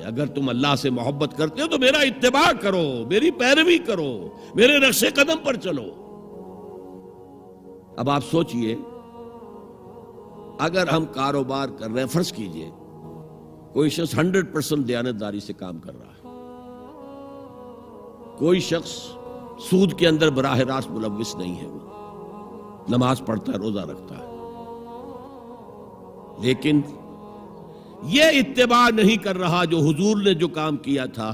اگر تم اللہ سے محبت کرتے ہو تو میرا اتباع کرو، میری پیروی کرو، میرے نقش قدم پر چلو۔ اب آپ سوچئے، اگر ہم کاروبار کر رہے ہیں، فرض کیجئے کوئی شخص 100% دیانتداری سے کام کر رہا ہے، کوئی شخص سود کے اندر براہ راست ملوث نہیں ہے، وہ نماز پڑھتا ہے، روزہ رکھتا ہے، لیکن یہ اتباع نہیں کر رہا جو حضور نے جو کام کیا تھا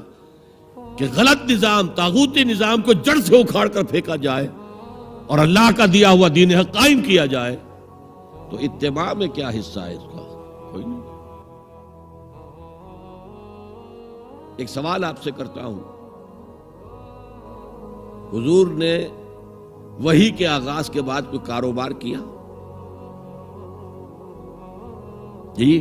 کہ غلط نظام، طاغوتی نظام کو جڑ سے اکھاڑ کر پھینکا جائے اور اللہ کا دیا ہوا دین حق قائم کیا جائے، تو اتباع میں کیا حصہ ہے اس کا؟ کوئی نہیں۔ ایک سوال آپ سے کرتا ہوں، حضور نے وحی کے آغاز کے بعد کوئی کاروبار کیا؟ جی،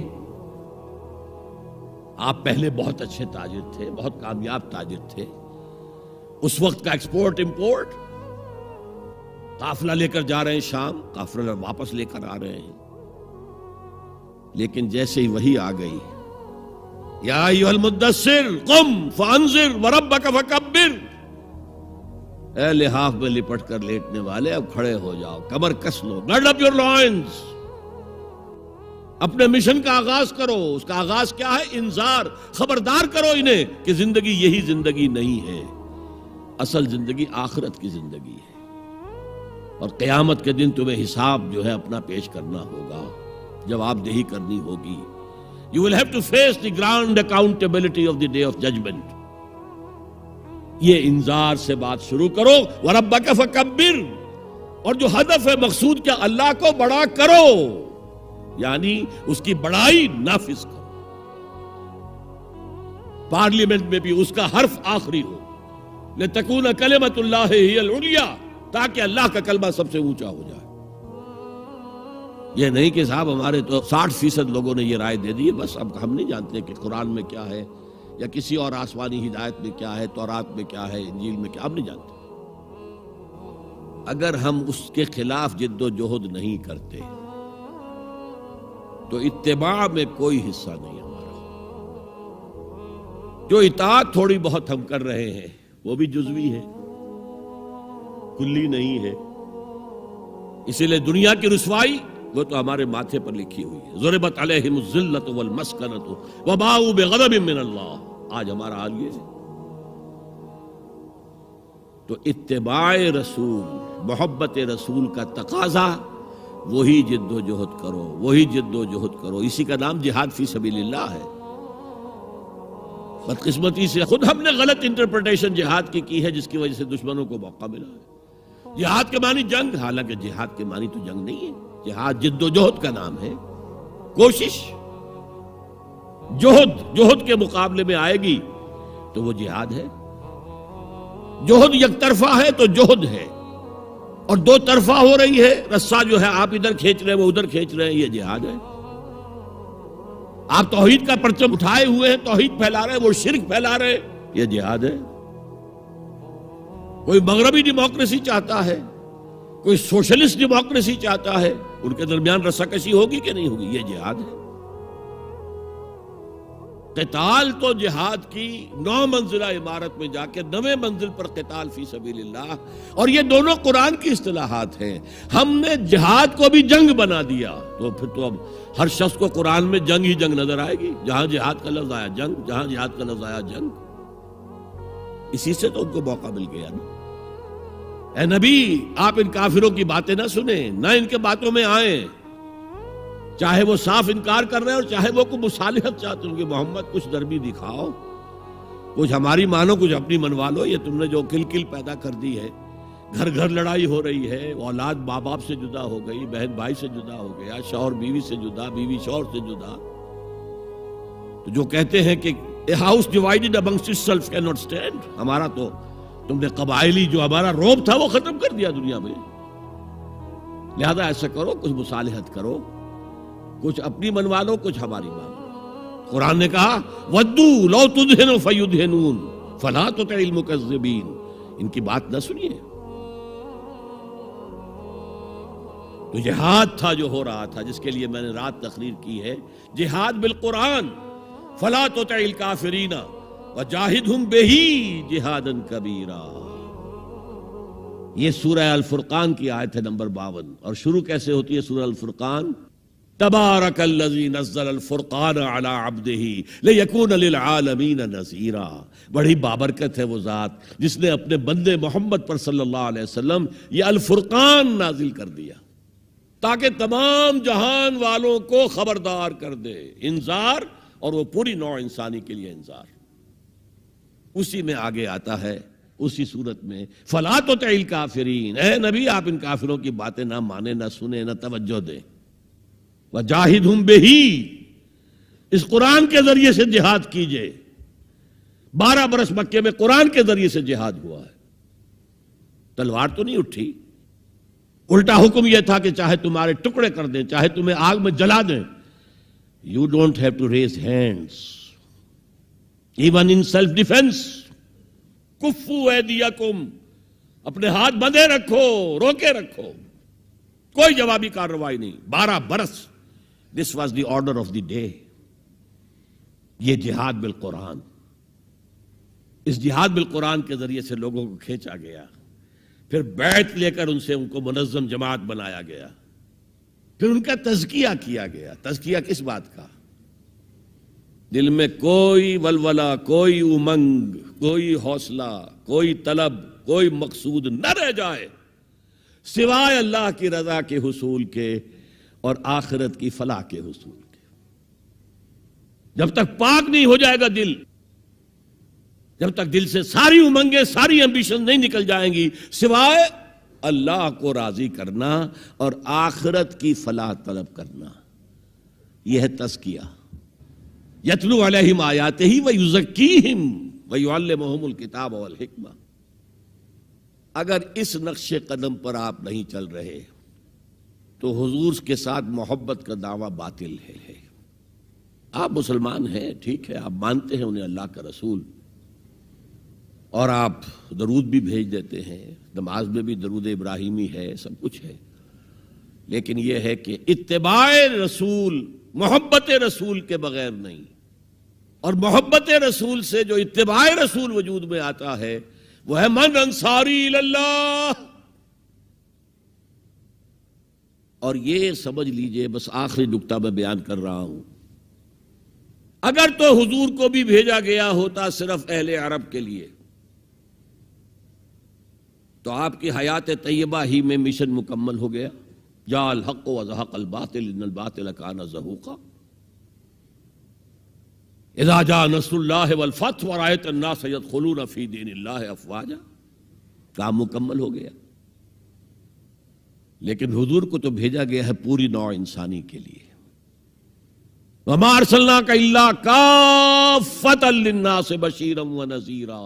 آپ پہلے بہت اچھے تاجر تھے، بہت کامیاب تاجر تھے، اس وقت کا ایکسپورٹ امپورٹ، قافلہ لے کر جا رہے ہیں شام، قافلہ واپس لے کر آ رہے ہیں، لیکن جیسے ہی وحی آ گئی، یا ایھا المدثر قم فانذر وربک فکبر، اے لحاف میں لپٹ کر لیٹنے والے اب کھڑے ہو جاؤ، کمر کس لو، گرڈ اپ یور لوائنز، اپنے مشن کا آغاز کرو۔ اس کا آغاز کیا ہے؟ انذار، خبردار کرو انہیں کہ زندگی یہی زندگی نہیں ہے، اصل زندگی آخرت کی زندگی ہے، اور قیامت کے دن تمہیں حساب جو ہے اپنا پیش کرنا ہوگا، جواب دہی کرنی ہوگی۔ You will have to face the grand accountability of the day of judgment۔ یہ انذار سے بات شروع کرو، وَرَبَّكَ فَكَبِّرْ، اور جو ہدف ہے، مقصود کیا؟ اللہ کو بڑا کرو، یعنی اس کی بڑائی نافذ کرو۔ پارلیمنٹ میں بھی اس کا حرف آخری ہو، لِتَكُونَ كَلِمَةُ اللَّهِ هِيَ الْعُلْيَا، تاکہ اللہ کا کلمہ سب سے اونچا ہو جائے۔ یہ نہیں کہ صاحب ہمارے تو 60% لوگوں نے یہ رائے دے دی، بس اب ہم نہیں جانتے کہ قرآن میں کیا ہے یا کسی اور آسمانی ہدایت میں کیا ہے، تورات میں کیا ہے، انجیل میں کیا، ہم نہیں جانتے۔ اگر ہم اس کے خلاف جد و جہد نہیں کرتے تو اتباع میں کوئی حصہ نہیں ہمارا۔ جو اطاعت تھوڑی بہت ہم کر رہے ہیں وہ بھی جزوی ہے، کلی نہیں ہے، اسی لیے دنیا کی رسوائی وہ تو ہمارے ماتھے پر لکھی ہوئی ہے، ضربت علیہم الذلۃ والمسکنۃ وباؤوا بغضب من اللہ۔ آج ہمارا حال یہ ہے۔ تو اتباع رسول، محبت رسول کا تقاضا، وہی جد و جہد کرو، وہی جد و جہد کرو، اسی کا نام جہاد فی سبیل اللہ ہے۔ بدقسمتی سے خود ہم نے غلط انٹرپریٹیشن جہاد کی ہے، جس کی وجہ سے دشمنوں کو موقع ملا ہے۔ جہاد کے معنی جنگ، حالانکہ جہاد کے معنی تو جنگ نہیں ہے، جہاد جد و جہد کا نام ہے، کوشش۔ جہد کے مقابلے میں آئے گی تو وہ جہاد ہے۔ جہد یک طرفہ ہے تو جہد ہے، اور دو طرفہ ہو رہی ہے، رسہ جو ہے آپ ادھر کھینچ رہے ہیں وہ ادھر کھینچ رہے ہیں، یہ جہاد ہے۔ آپ توحید کا پرچم اٹھائے ہوئے ہیں، توحید پھیلا رہے ہیں، وہ شرک پھیلا رہے ہیں، یہ جہاد ہے۔ کوئی مغربی ڈیموکریسی چاہتا ہے، کوئی سوشلسٹ ڈیموکریسی چاہتا ہے، ان کے درمیان رساکشی ہوگی کہ نہیں ہوگی؟ یہ جہاد ہے۔ قتال تو جہاد کی 9 منزلہ عمارت میں جا کے 9ویں منزل پر قتال فی سبیل اللہ، اور یہ دونوں قرآن کی اصطلاحات ہیں۔ ہم نے جہاد کو بھی جنگ بنا دیا، تو پھر تو اب ہر شخص کو قرآن میں جنگ ہی جنگ نظر آئے گی، جہاں جہاد کا لفظ آیا جنگ، جہاں جہاد کا لفظ آیا جنگ۔ اسی سے تو ان کو موقع مل گیا نا۔ اے نبی، آپ ان کافروں کی باتیں نہ سنیں، نہ ان کے باتوں میں آئیں، چاہے وہ صاف انکار کر رہے ہیں اور چاہے وہ کوئی مصالحت چاہتے ہیں کہ محمد کچھ نرمی دکھاؤ، کچھ ہماری مانو، کچھ اپنی منوا لو۔ یہ تم نے جو کل پیدا کر دی ہے، گھر گھر لڑائی ہو رہی ہے، اولاد ماں باپ سے جدا ہو گئی، بہن بھائی سے جدا ہو گیا، شوہر بیوی سے جدا، بیوی شوہر سے جدا۔ تو جو کہتے ہیں کہ a house divided amongst itself cannot stand، ہمارا تو تم نے قبائلی جو ہمارا روب تھا وہ ختم کر دیا دنیا میں۔ لہذا ایسا کرو، کچھ مصالحت کرو، کچھ اپنی منوا لو، کچھ ہماری مان لو۔ قرآن نے کہا وَدُّوا لَوْ تُدْهِنُ فَيُدْهِنُونَ فَلَا تُطِعِ الْمُكَذِّبِينَ۔ ان کی بات نہ سنیے۔ تو جہاد تھا جو ہو رہا تھا، جس کے لیے میں نے رات تقریر کی ہے، جہاد بالقرآن۔ فلا تطع الکافرین وجاہدہم بہ جہادا کبیرا۔ یہ سورہ الفرقان کی آیت ہے نمبر 52، اور شروع کیسے ہوتی ہے سورہ الفرقان؟ تبارک الذی نزل الفرقان علی عبدہ لیکون للعالمین نذیرا۔ بڑی بابرکت ہے وہ ذات جس نے اپنے بندے محمد پر صلی اللہ علیہ وسلم یہ الفرقان نازل کر دیا تاکہ تمام جہان والوں کو خبردار کر دے، انذار، اور وہ پوری نوع انسانی کے لیے انذار۔ اسی میں آگے آتا ہے اسی صورت میں فلا تطع الکافرین، اے نبی آپ ان کافروں کی باتیں نہ مانیں، نہ سنیں، نہ توجہ دیں۔ وجاہدہم بہ، اس قرآن کے ذریعے سے جہاد کیجئے۔ 12 برس مکے میں قرآن کے ذریعے سے جہاد ہوا ہے، تلوار تو نہیں اٹھی، الٹا حکم یہ تھا کہ چاہے تمہارے ٹکڑے کر دیں، چاہے تمہیں آگ میں جلا دیں، you don't have to raise hands even in self defense۔ کفو ایدیکم، اپنے ہاتھ بندھے رکھو، روکے رکھو، کوئی جوابی کارروائی نہیں۔ 12 برس، this was the order of the day. یہ جہاد بالقرآن، اس جہاد بالقرآن کے ذریعے سے لوگوں کو کھینچا گیا، پھر بیعت لے کر ان سے ان کو منظم جماعت بنایا گیا، پھر ان کا تزکیہ کیا گیا۔ تزکیہ کس بات کا؟ دل میں کوئی ولولہ، کوئی امنگ، کوئی حوصلہ، کوئی طلب، کوئی مقصود نہ رہ جائے سوائے اللہ کی رضا کے حصول کے اور آخرت کی فلاح کے حصول کے۔ جب تک پاک نہیں ہو جائے گا دل، جب تک دل سے ساری امنگیں، ساری ایمبیشن نہیں نکل جائیں گی سوائے اللہ کو راضی کرنا اور آخرت کی فلاح طلب کرنا، یہ ہے تزکیہ۔ یتلو علیہم آیاتہ ویزکیہم ویعلمہم الکتاب والحکمہ۔ اگر اس نقش قدم پر آپ نہیں چل رہے تو حضور کے ساتھ محبت کا دعویٰ باطل ہے۔ آپ مسلمان ہیں، ٹھیک ہے، آپ مانتے ہیں انہیں اللہ کا رسول، اور آپ درود بھی بھیج دیتے ہیں، نماز میں بھی درود ابراہیمی ہے، سب کچھ ہے، لیکن یہ ہے کہ اتباع رسول محبت رسول کے بغیر نہیں، اور محبت رسول سے جو اتباع رسول وجود میں آتا ہے وہ ہے من انصاری اللہ۔ اور یہ سمجھ لیجئے، بس آخری نکتہ میں بیان کر رہا ہوں، اگر تو حضور کو بھی بھیجا گیا ہوتا صرف اہل عرب کے لیے تو آپ کی حیات طیبہ ہی میں مشن مکمل ہو گیا۔ جاء الحق وزهق الباطل ان الباطل کان زہوقا، اذا جاء نصر اللہ والفتح ورأیت الناس يدخلون فی دین اللہ افواجا، کام مکمل ہو گیا۔ لیکن حضور کو تو بھیجا گیا ہے پوری نوع انسانی کے لیے، وما ارسلناک الا کافۃ للناس بشیرا ونذیرا۔